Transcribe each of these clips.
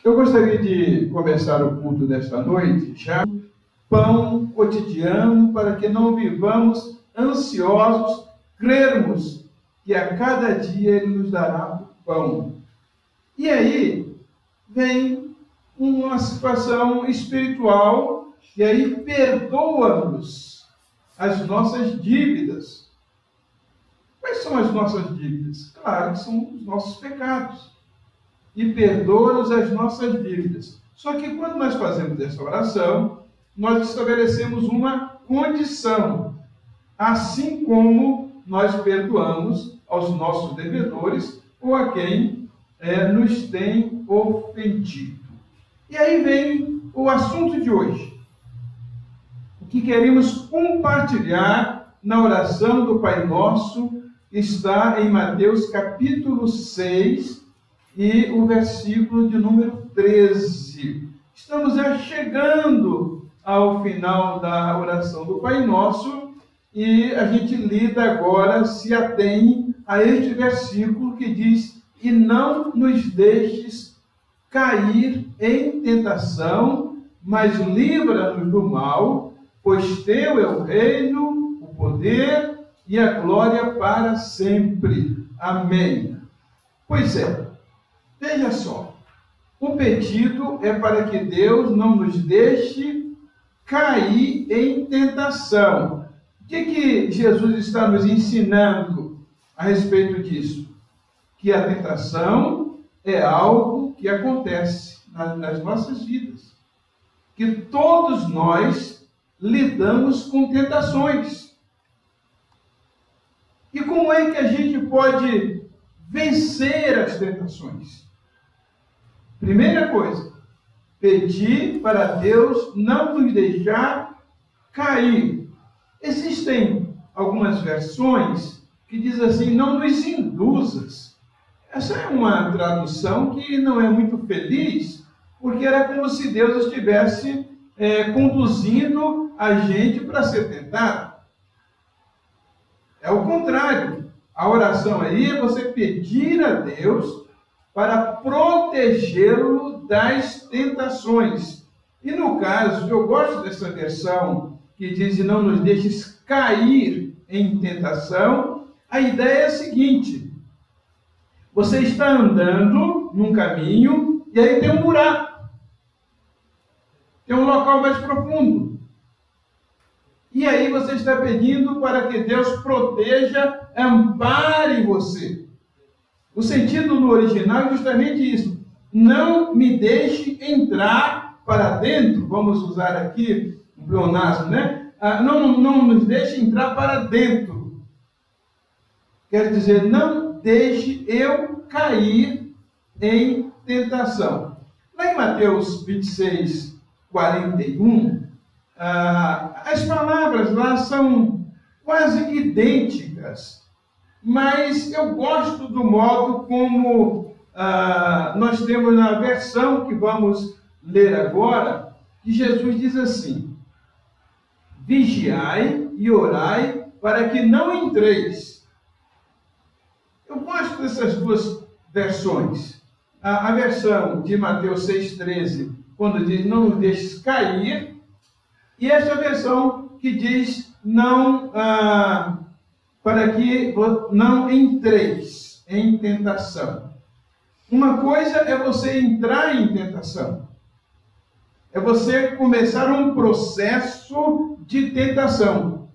Eu gostaria de começar o culto desta noite já pão cotidiano para que não vivamos ansiosos, crermos que a cada dia Ele nos dará o pão. E aí vem uma situação espiritual, e aí perdoa-nos as nossas dívidas. Quais são as nossas dívidas? Claro que são os nossos pecados. E perdoa-nos as nossas dívidas. Só que quando nós fazemos essa oração, nós estabelecemos uma condição. Assim como nós perdoamos aos nossos devedores ou a quem nos tem ofendido. E aí vem o assunto de hoje. O que queremos compartilhar na oração do Pai Nosso está em Mateus capítulo 6, e o versículo de número 13. Estamos já chegando ao final da oração do Pai Nosso e a gente lida agora, se atém a este versículo que diz: e não nos deixes cair em tentação, mas livra-nos do mal, pois teu é o reino, o poder e a glória para sempre. Amém. Pois é. Veja só, o pedido é para que Deus não nos deixe cair em tentação. O que Jesus está nos ensinando a respeito disso? Que a tentação é algo que acontece nas nossas vidas. Que todos nós lidamos com tentações. E como é que a gente pode vencer as tentações? Primeira coisa, pedir para Deus não nos deixar cair. Existem algumas versões que dizem assim: não nos induzas. Essa é uma tradução que não é muito feliz, porque era como se Deus estivesse conduzindo a gente para ser tentado. É o contrário. A oração aí é você pedir a Deus para protegê-lo das tentações. E no caso, eu gosto dessa versão que diz: não nos deixes cair em tentação. A ideia é a seguinte: você está andando num caminho e aí tem um buraco. Tem um local mais profundo. E aí você está pedindo para que Deus proteja, ampare você. O sentido no original é justamente isso. Não me deixe entrar para dentro. Vamos usar aqui um pleonasmo, né? Não nos deixe entrar para dentro. Quer dizer, não deixe eu cair em tentação. Lá em Mateus 26, 41, as palavras lá são quase idênticas. Mas eu gosto do modo como nós temos na versão que vamos ler agora, que Jesus diz assim: vigiai e orai para que não entreis. Eu gosto dessas duas versões. A versão de Mateus 6,13, quando diz: não nos deixes cair, e essa versão que diz: não... para que não entreis em tentação. Uma coisa é você entrar em tentação. É você começar um processo de tentação.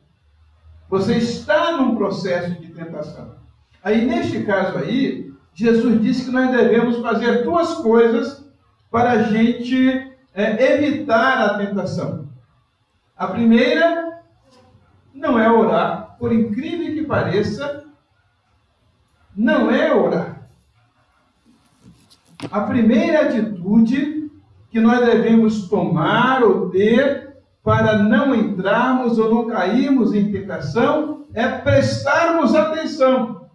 Você está num processo de tentação. Aí, neste caso aí, Jesus disse que nós devemos fazer duas coisas para a gente evitar a tentação. A primeira não é orar. Por incrível que pareça, não é orar. A primeira atitude que nós devemos tomar ou ter para não entrarmos ou não cairmos em tentação é prestarmos atenção.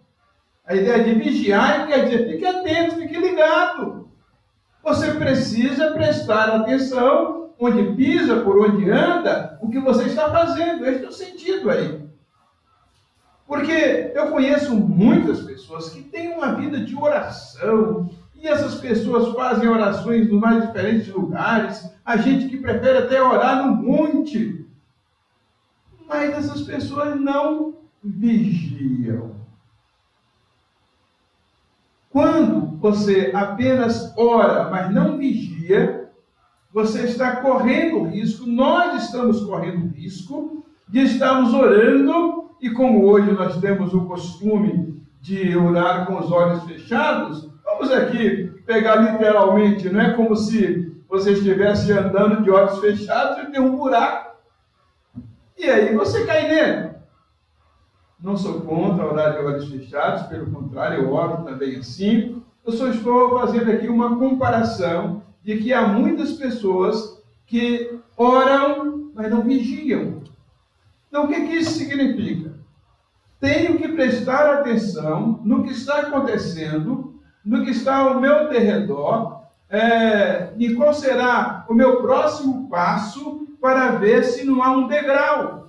A ideia de vigiar quer dizer: fique atento, fique ligado. Você precisa prestar atenção onde pisa, por onde anda, o que você está fazendo. Este é o sentido aí. Porque eu conheço muitas pessoas que têm uma vida de oração, e E essas pessoas fazem orações nos mais diferentes lugares, a gente que prefere até orar no monte. Mas essas pessoas não vigiam. Quando você apenas ora, mas não vigia, você está correndo risco, nós estamos correndo risco de estarmos orando, e como hoje nós temos o costume de orar com os olhos fechados, vamos aqui pegar literalmente, não é como se você estivesse andando de olhos fechados e tem um buraco, e aí você cai nele. Não sou contra orar de olhos fechados, pelo contrário, eu oro também assim. Eu só estou fazendo aqui uma comparação de que há muitas pessoas que oram, mas não vigiam. Então, o que isso significa? Tenho que prestar atenção no que está acontecendo, no que está ao meu derredor, e qual será o meu próximo passo para ver se não há um degrau,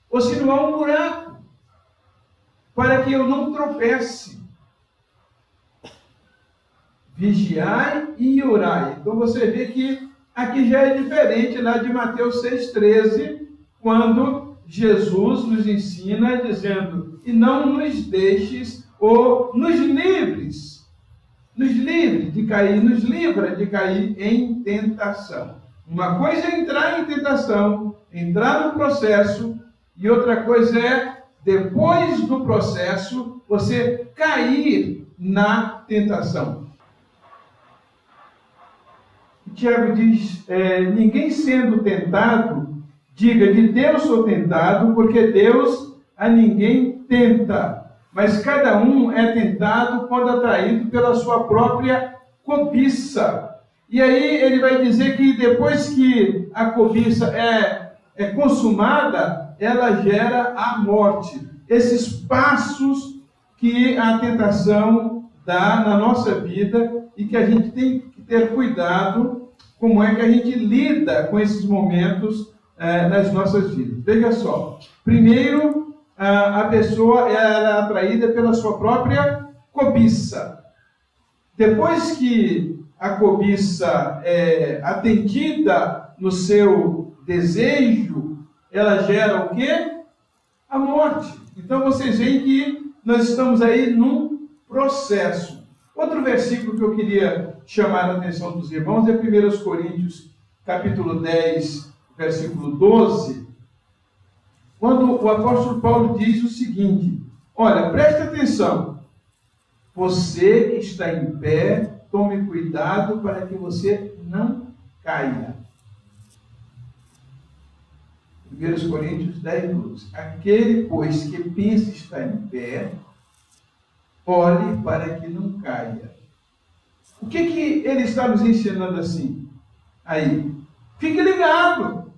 ou se não há um buraco, para que eu não tropece. Vigiai e orai. Então você vê que aqui já é diferente lá de Mateus 6,13, quando Jesus nos ensina dizendo: e não nos deixes, ou nos livres de cair, nos livra de cair em tentação. Uma coisa é entrar em tentação, entrar no processo, e outra coisa é, depois do processo, você cair na tentação. Tiago diz, ninguém sendo tentado, diga, de Deus sou tentado, porque Deus a ninguém tenta. Mas cada um é tentado quando atraído pela sua própria cobiça. E aí ele vai dizer que depois que a cobiça é consumada, ela gera a morte. Esses passos que a tentação dá na nossa vida e que a gente tem que ter cuidado como é que a gente lida com esses momentos nas nossas vidas. Veja só, primeiro, a pessoa é atraída pela sua própria cobiça. Depois que a cobiça é atendida no seu desejo, ela gera o quê? A morte. Então vocês veem que nós estamos aí num processo. Outro versículo que eu queria chamar a atenção dos irmãos é 1 Coríntios, capítulo 10, versículo 12, quando o apóstolo Paulo diz o seguinte: olha, preste atenção, você que está em pé, tome cuidado para que você não caia. 1 Coríntios 10, 12. Aquele, pois, que pensa estar em pé, olhe para que não caia. O que ele está nos ensinando assim? Aí, fique ligado.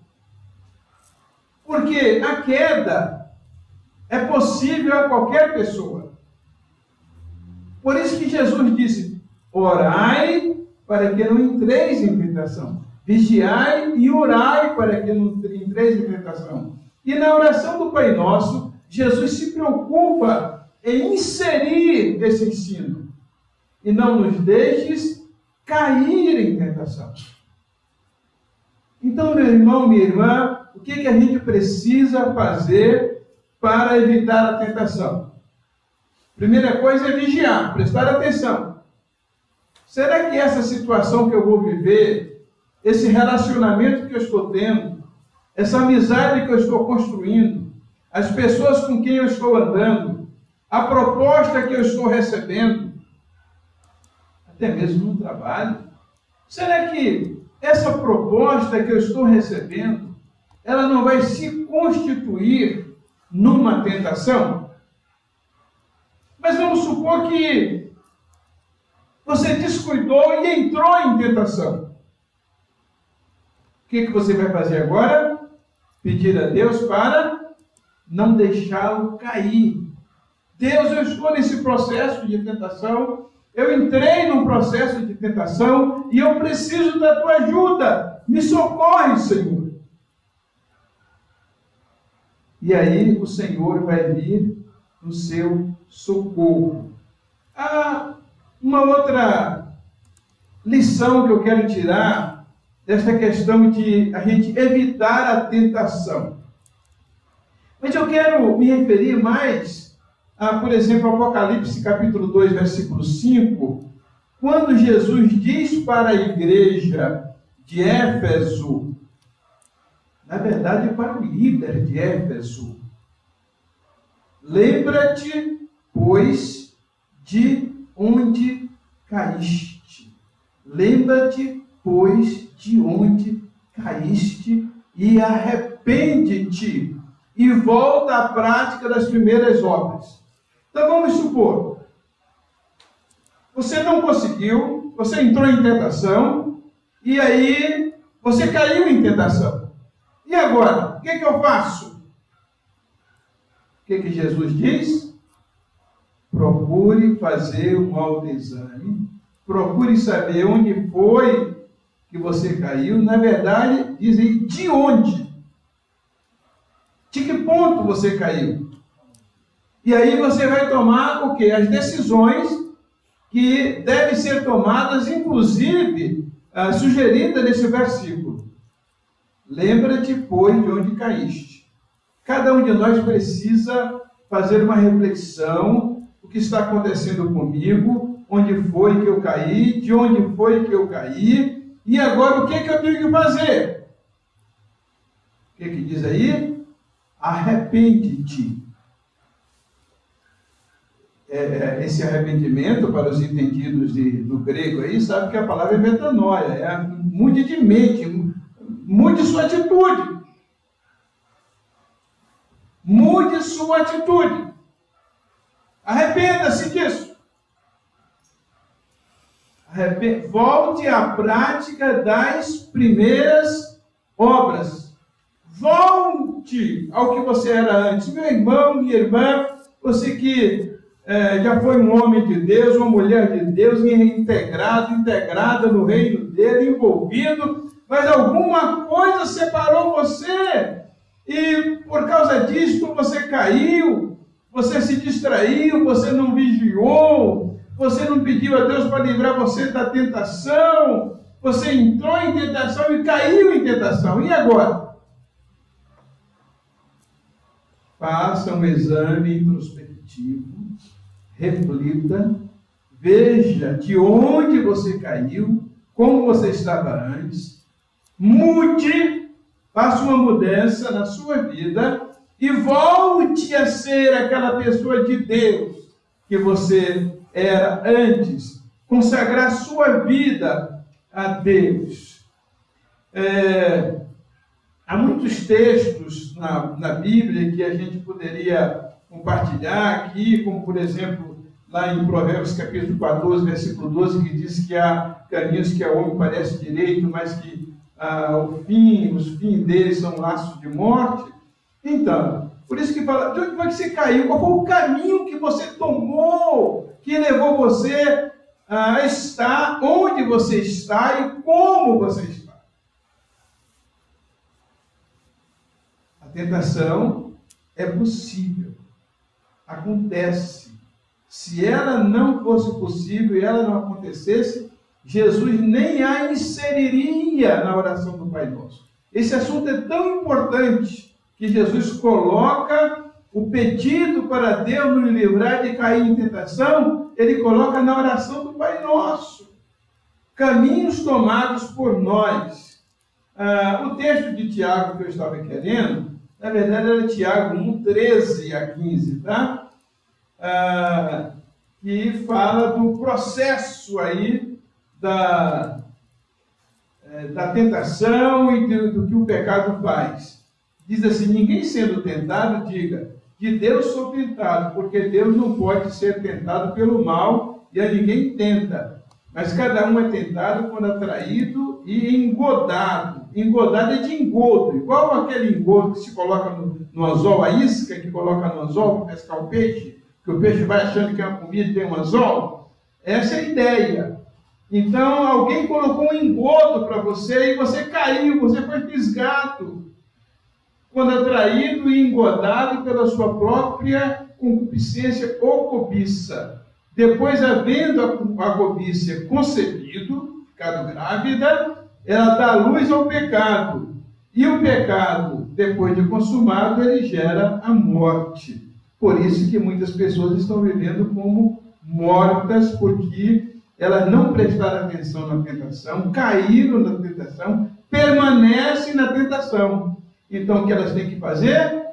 Porque a queda é possível a qualquer pessoa. Por isso que Jesus disse: orai para que não entreis em tentação. Vigiai e orai para que não entreis em tentação. E na oração do Pai Nosso, Jesus se preocupa em inserir esse ensino. E não nos deixes cair em tentação. Então, meu irmão, minha irmã, o que a gente precisa fazer para evitar a tentação? Primeira coisa é vigiar, prestar atenção. Será que essa situação que eu vou viver, esse relacionamento que eu estou tendo, essa amizade que eu estou construindo, as pessoas com quem eu estou andando, a proposta que eu estou recebendo, até mesmo no trabalho, será que essa proposta que eu estou recebendo, ela não vai se constituir numa tentação? Mas vamos supor que você descuidou e entrou em tentação. O que você vai fazer agora? Pedir a Deus para não deixá-lo cair. Deus, eu estou nesse processo de tentação, eu entrei num processo de tentação e eu preciso da tua ajuda. Me socorre, Senhor. E aí o Senhor vai vir no seu socorro. Há uma outra lição que eu quero tirar desta questão de a gente evitar a tentação. Mas eu quero me referir mais a, por exemplo, Apocalipse capítulo 2, versículo 5, quando Jesus diz para a igreja de Éfeso, na verdade para o líder de Éfeso, lembra-te, pois, de onde caíste. Lembra-te, pois, de onde caíste e arrepende-te e volta à prática das primeiras obras. Então vamos supor, você não conseguiu, você entrou em tentação e aí você caiu em tentação. E agora? O que eu faço? O que Jesus diz? Procure fazer um autoexame, procure saber onde foi que você caiu. Na verdade, diz aí de onde. De que ponto você caiu? E aí você vai tomar o quê? As decisões que devem ser tomadas, inclusive, sugeridas nesse versículo. Lembra-te, pois, de onde caíste. Cada um de nós precisa fazer uma reflexão, o que está acontecendo comigo, onde foi que eu caí, de onde foi que eu caí, e agora o que eu tenho que fazer? O que diz aí? Arrepende-te. Esse arrependimento, para os entendidos do grego aí, sabe que a palavra é metanoia, mude de mente, mude sua atitude. Mude sua atitude. Arrependa-se disso. Volte à prática das primeiras obras. Volte ao que você era antes. Meu irmão, minha irmã, você que já foi um homem de Deus, uma mulher de Deus, integrada no reino dele, envolvido, mas alguma coisa separou você. E por causa disso você caiu, você se distraiu, você não vigiou, você não pediu a Deus para livrar você da tentação, você entrou em tentação e caiu em tentação. E agora? Faça um exame introspectivo, reflita, veja de onde você caiu, como você estava antes, mude, faça uma mudança na sua vida e volte a ser aquela pessoa de Deus que você era antes. Consagrar sua vida a Deus. Há muitos textos na Bíblia que a gente poderia compartilhar aqui, como por exemplo, lá em Provérbios capítulo 14, versículo 12, que diz que há caminhos que ao homem parece direito, mas que os fins deles são laços de morte. Então, por isso que fala, de onde foi que você caiu? Qual foi o caminho que você tomou, que levou você a estar onde você está e como você está? A tentação é possível, acontece. Se ela não fosse possível e ela não acontecesse, Jesus nem a inseriria na oração do Pai Nosso. Esse assunto é tão importante que Jesus coloca o pedido para Deus nos livrar de cair em tentação, ele coloca na oração do Pai Nosso. Caminhos tomados por nós. O texto de Tiago que eu estava querendo, na verdade era Tiago 1, 13 a 15, tá? Que fala do processo aí da tentação e do que o pecado faz. Diz assim: ninguém sendo tentado, diga, de Deus sou tentado, porque Deus não pode ser tentado pelo mal, e a ninguém tenta. Mas cada um é tentado quando atraído e engodado. Engodado é de engodo, igual aquele engodo que se coloca no anzol, a isca que coloca no anzol para pescar o peixe, que o peixe vai achando que é uma comida e tem um anzol. Essa é a ideia. Então, alguém colocou um engodo para você e você caiu, você foi fisgado. Quando atraído e engodado pela sua própria concupiscência ou cobiça. Depois, havendo a cobiça concebido, ficado grávida, ela dá luz ao pecado. E o pecado, depois de consumado, ele gera a morte. Por isso que muitas pessoas estão vivendo como mortas, porque elas não prestaram atenção na tentação, caíram na tentação, permanecem na tentação. Então, o que elas têm que fazer?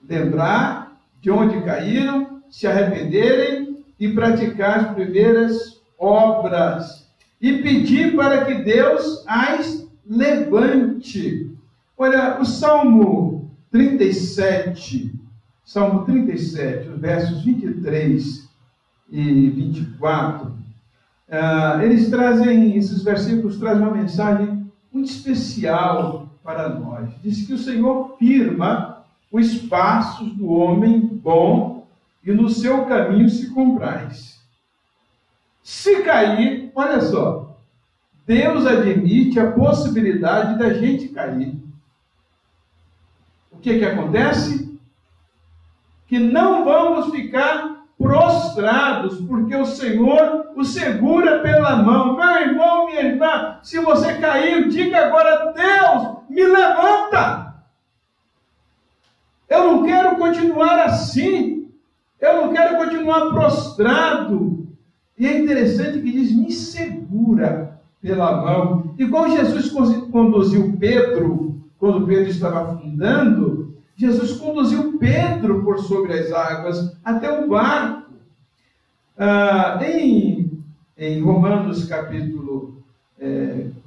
Lembrar de onde caíram, se arrependerem e praticar as primeiras obras. E pedir para que Deus as levante. Olha, o Salmo 37, os versos 23 e 24, esses versículos trazem uma mensagem muito especial para nós. Diz que o Senhor firma os passos do homem bom e no seu caminho se compraz. Se cair, olha só, Deus admite a possibilidade da gente cair. O que acontece? Que não vamos ficar prostrados, porque o Senhor o segura pela mão. Meu irmão, minha irmã, se você caiu, diga agora: Deus, me levanta. Eu não quero continuar assim. Eu não quero continuar prostrado. E é interessante que diz: me segura pela mão. Igual Jesus conduziu Pedro, quando Pedro estava afundando, Jesus conduziu Pedro por sobre as águas até o barco. Em Romanos capítulo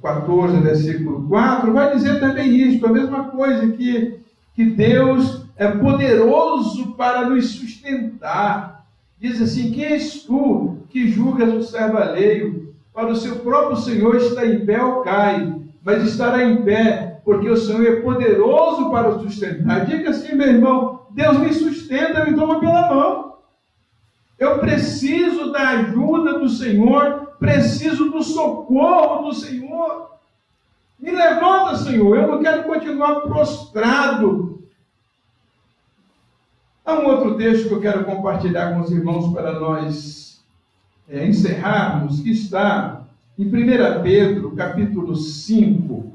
14, versículo 4, vai dizer também isso, a mesma coisa, que Deus é poderoso para nos sustentar. Diz assim: quem és tu que julgas o servo alheio? Para o seu próprio Senhor está em pé ou cai, mas estará em pé, porque o Senhor é poderoso para o sustentar. Diga assim: meu irmão, Deus me sustenta, me toma pela mão. Eu preciso da ajuda do Senhor, preciso do socorro do Senhor. Me levanta, Senhor, eu não quero continuar prostrado. Há um outro texto que eu quero compartilhar com os irmãos para nós encerrarmos, que está em 1 Pedro, capítulo 5,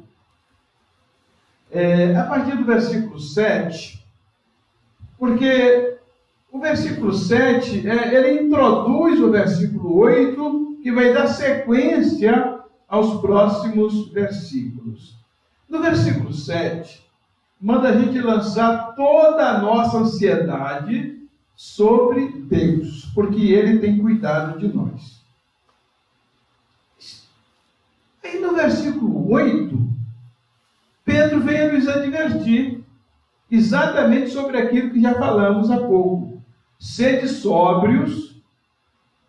a partir do versículo 7, porque o versículo 7, ele introduz o versículo 8, que vai dar sequência aos próximos versículos. No versículo 7, manda a gente lançar toda a nossa ansiedade sobre Deus, porque Ele tem cuidado de nós. Aí no versículo 8, Pedro vem nos advertir exatamente sobre aquilo que já falamos há pouco. Sede sóbrios,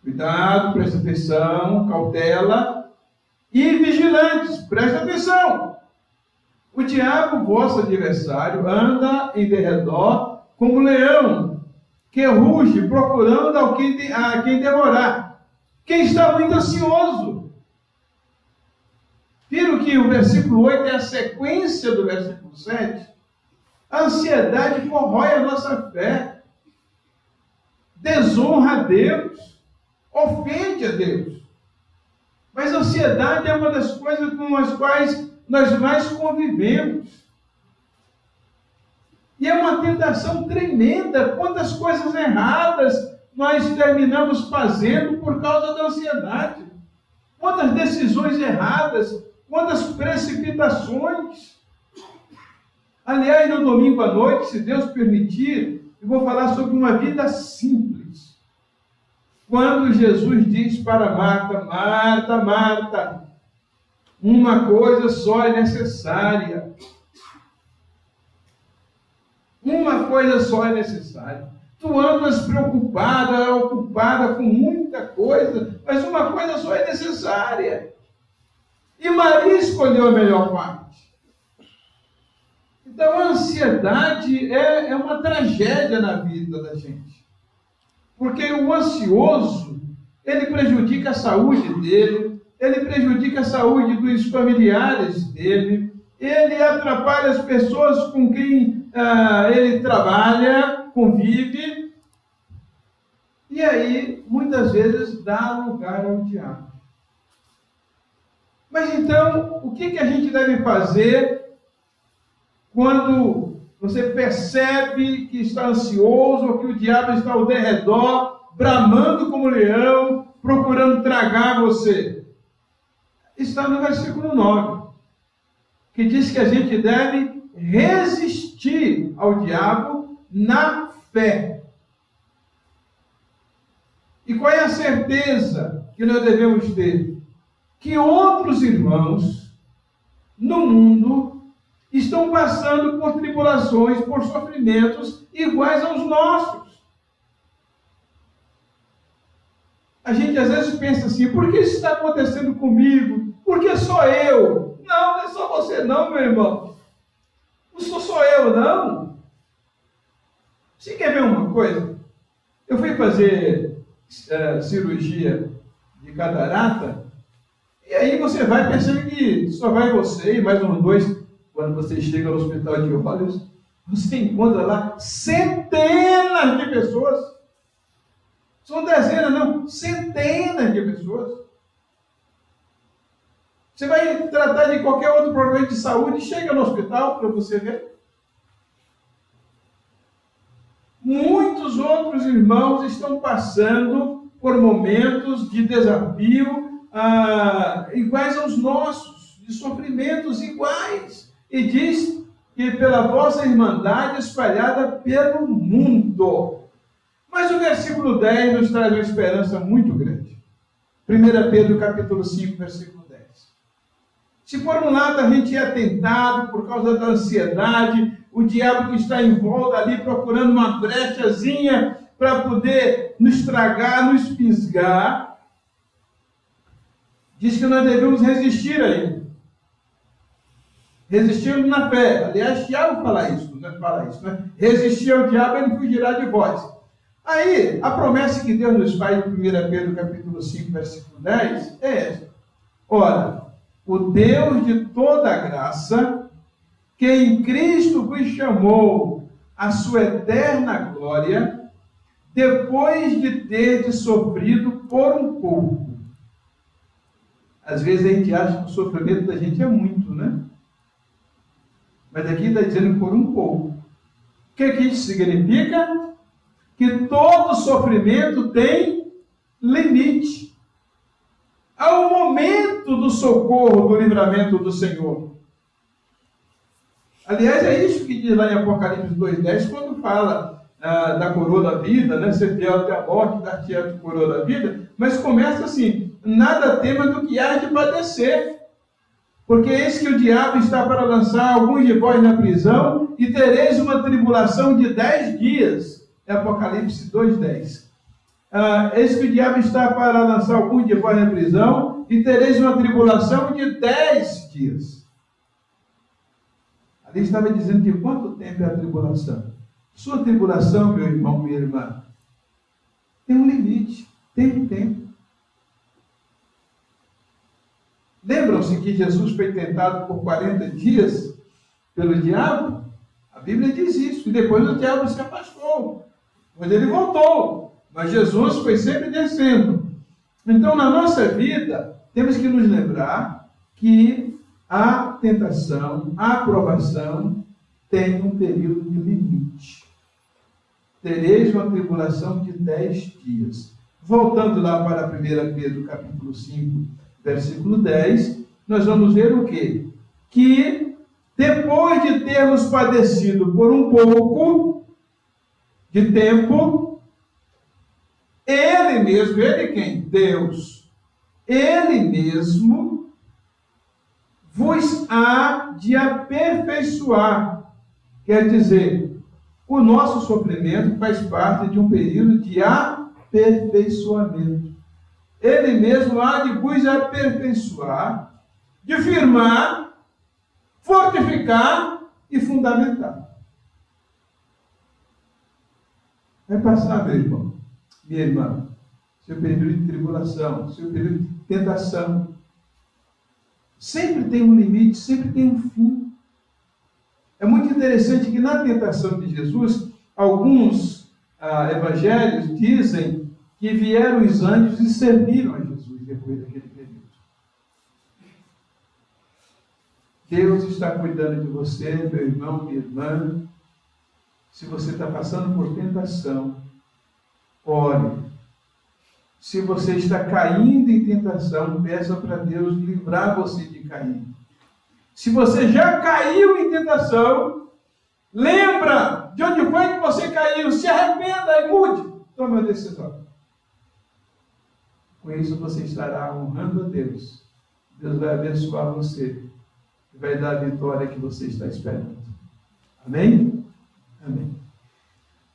cuidado, presta atenção, cautela, e vigilantes, presta atenção. O diabo, vosso adversário, anda em derredor como leão, que ruge, procurando a quem devorar. Quem está muito ansioso. Viram que o versículo 8 é a sequência do versículo 7? A ansiedade corrói a nossa fé, desonra a Deus, ofende a Deus. Mas a ansiedade é uma das coisas com as quais nós mais convivemos. E é uma tentação tremenda. Quantas coisas erradas nós terminamos fazendo por causa da ansiedade. Quantas decisões erradas, quantas precipitações. Aliás, no domingo à noite, se Deus permitir, eu vou falar sobre uma vida simples. Quando Jesus diz para Marta: Marta, Marta, uma coisa só é necessária. Uma coisa só é necessária. Tu andas preocupada, ocupada com muita coisa, mas uma coisa só é necessária. E Maria escolheu a melhor parte. Então, a ansiedade é uma tragédia na vida da gente. Porque o ansioso, ele prejudica a saúde dele, ele prejudica a saúde dos familiares dele, ele atrapalha as pessoas com quem ele trabalha, convive, e aí, muitas vezes, dá lugar ao diabo. Mas então, o que a gente deve fazer quando você percebe que está ansioso ou que o diabo está ao derredor, bramando como leão, procurando tragar você? Está no versículo 9, que diz que a gente deve resistir ao diabo na fé. E qual é a certeza que nós devemos ter? Que outros irmãos no mundo estão passando por tribulações, por sofrimentos iguais aos nossos. A gente às vezes pensa assim, por que isso está acontecendo comigo? Por que só eu? Não é só você não, meu irmão. Não sou só eu, não. Você quer ver uma coisa? Eu fui fazer cirurgia de catarata, e aí você vai perceber que só vai você e mais uns dois. Quando você chega no hospital de olhos, você encontra lá centenas de pessoas. São dezenas, não, centenas de pessoas. Você vai tratar de qualquer outro problema de saúde, chega no hospital para você ver. Muitos outros irmãos estão passando por momentos de desafio iguais aos nossos, de sofrimentos iguais. E diz que pela vossa irmandade espalhada pelo mundo. Mas o versículo 10 nos traz uma esperança muito grande. 1 Pedro capítulo 5, versículo 10. Se por um lado a gente é tentado por causa da ansiedade, o diabo que está em volta ali procurando uma brechazinha para poder nos tragar, nos fisgar, diz que nós devemos resistir a ele. Resistindo na fé. Aliás, Tiago fala isso, né? Resistir ao diabo, ele fugirá de vós. Aí, a promessa que Deus nos faz em 1 Pedro capítulo 5, versículo 10, é essa. Ora, o Deus de toda graça, que em Cristo vos chamou à sua eterna glória, depois de ter sofrido por um pouco. Às vezes a gente acha que o sofrimento da gente é muito, né? Mas aqui está dizendo por um pouco. O que isso significa? Que todo sofrimento tem limite. Há um momento do socorro, do livramento do Senhor. Aliás, é isso que diz lá em Apocalipse 2,10, quando fala da coroa da vida, né? Ser fiel até a morte, dar-te a coroa da vida. Mas começa assim, nada tema do que há de padecer. Porque eis que o diabo está para lançar alguns de vós na prisão, e tereis uma tribulação de 10 dias. É Apocalipse 2,10. Eis que o diabo está para lançar alguns de vós na prisão, e tereis uma tribulação de 10 dias. Ali estava dizendo de quanto tempo é a tribulação. Sua tribulação, meu irmão, minha irmã, tem um limite, tem um tempo. Lembram-se que Jesus foi tentado por 40 dias pelo diabo? A Bíblia diz isso. E depois o diabo se afastou. Depois ele voltou. Mas Jesus foi sempre descendo. Então, na nossa vida, temos que nos lembrar que a tentação, a aprovação, tem um período de limite. Tereis uma tribulação de 10 dias. Voltando lá para 1 Pedro capítulo 5, versículo 10, nós vamos ver o quê? Que depois de termos padecido por um pouco de tempo, Ele mesmo, Ele quem? Deus. Ele mesmo vos há de aperfeiçoar. Quer dizer, o nosso sofrimento faz parte de um período de aperfeiçoamento. Ele mesmo há de vos aperfeiçoar, de firmar, fortificar e fundamentar. Vai passar, meu irmão, minha irmã, seu período de tribulação, seu período de tentação. Sempre tem um limite, sempre tem um fim. É muito interessante que na tentação de Jesus, alguns evangelhos dizem que vieram os anjos e serviram a Jesus depois daquele período. Deus está cuidando de você, meu irmão, minha irmã. Se você está passando por tentação, ore. Se você está caindo em tentação, peça para Deus livrar você de cair. Se você já caiu em tentação, lembra de onde foi que você caiu, se arrependa e mude. Tome uma decisão. Com isso você estará honrando a Deus. Deus vai abençoar você e vai dar a vitória que você está esperando. Amém? Amém.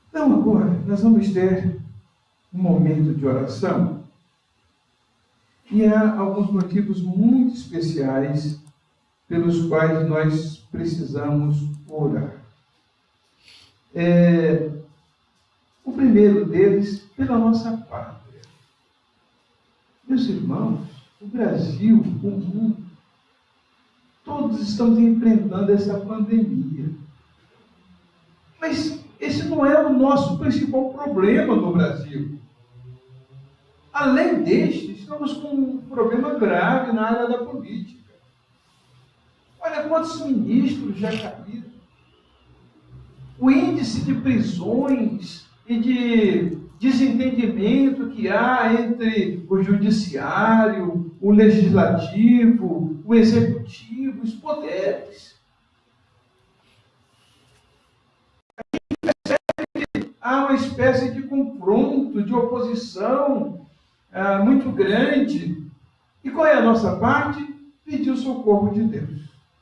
Então agora nós vamos ter um momento de oração. E há alguns motivos muito especiais pelos quais nós precisamos orar. O primeiro deles, pela nossa pátria. Meus irmãos, o Brasil, o mundo, todos estamos enfrentando essa pandemia. Mas esse não é o nosso principal problema no Brasil. Além deste, estamos com um problema grave na área da política. Olha quantos ministros já caíram. O índice de prisões e de desentendimento que há entre o judiciário, o legislativo, o executivo, os poderes. A gente percebe que há uma espécie de confronto, de oposição muito grande. E qual é a nossa parte? Pedir o socorro de Deus.